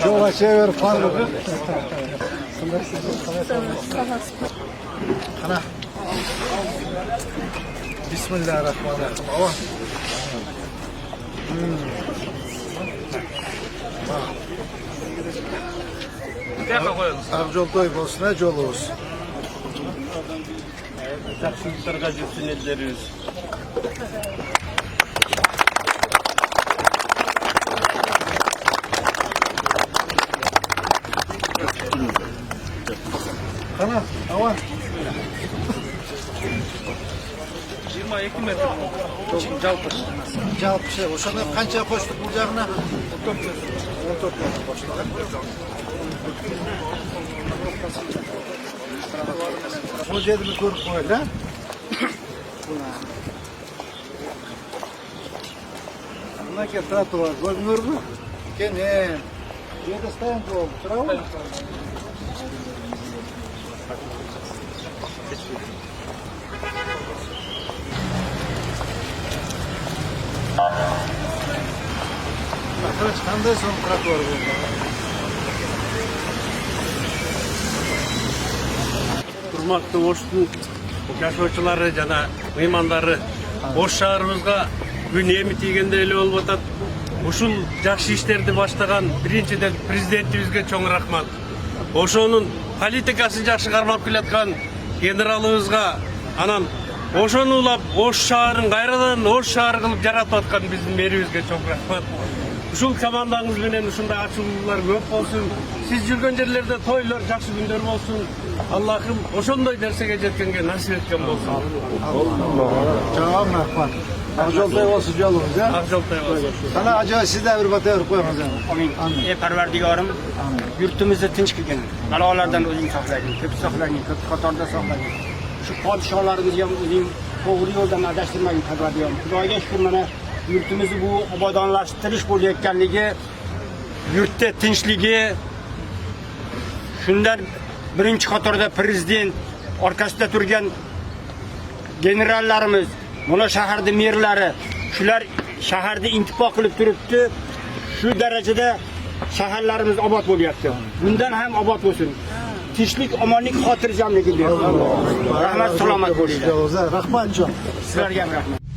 Yol açıver parlığı. Ana. Bismillahirrahmanirrahim. Akjol toy bolsun, ha jol olsun. Жақсылықтарға жүрсін елдеріңіз. Ana, avan. 22 метр. Жалпы. Жалпы şey, oşana qancha qo'shdik bu jag'na? 14 metr qo'shdik. Bu yerni ko'rib qo'ydi, ha? Bunaqa trotuar ko'rinurmi? Kene. Bu yerda stoyan bo'ldi, turami? Qanday so'm trotuar bo'ldi? Turmakta Oş'un yaşoçuları jana mehmandары Oş şаарыбызга күн эми тийгенде эле болуп атат. Ушул жакшы иштерди баштаган биринчиден президентибизге чоң рахмат. Ошонун политикасын жакшы кармап келаткан генералыбызга анан ошону улап Ош шаарын кайрадан Ош шаары кылып жаратып аткан биздин мэрибизге чоң рахмат. Ушул командаңыз менен ушундай ачуулуулар көп болсун. Сиз жүргөн жерлерде тойлор, жакшы күндөр болсун. Аллахым ошондой нерсеге жеткенге насип эткен болсун. Javob rahmat. Akjol toy bo'lsin jolungiz, ha? Akjol toy bo'lsin. Sana ajoyib sizda bir batavr qo'yamiz. Amin. Ey Parvardigorim, yurtimizni tinch qilgin. Balolardan o'zing saqlagin, ko'p saqlagin, ko'p qatorda saqlagin. Shu podshohlarimizga ham o'zing to'g'ri yo'ldan adashtirmagin, Parvardigorim. Xudoga shukr, mana yurtimizni bu obodonlashtirish bo'layotganligi, yurtda tinchligi, shundan birinchi qatorda prezident orqasida turgan generallarimiz, mana shaharda merlari, shular shaharda intifoq qilib turibdi. Shu darajada shaharlarimiz obod bo'lyapti. Bundan ham obod bo'lsin. Tinchlik, omonlik, xotirjamlik bersin. Rahmat, salomat bo'linglar. Rahmat. Sizlarga ham rahmat.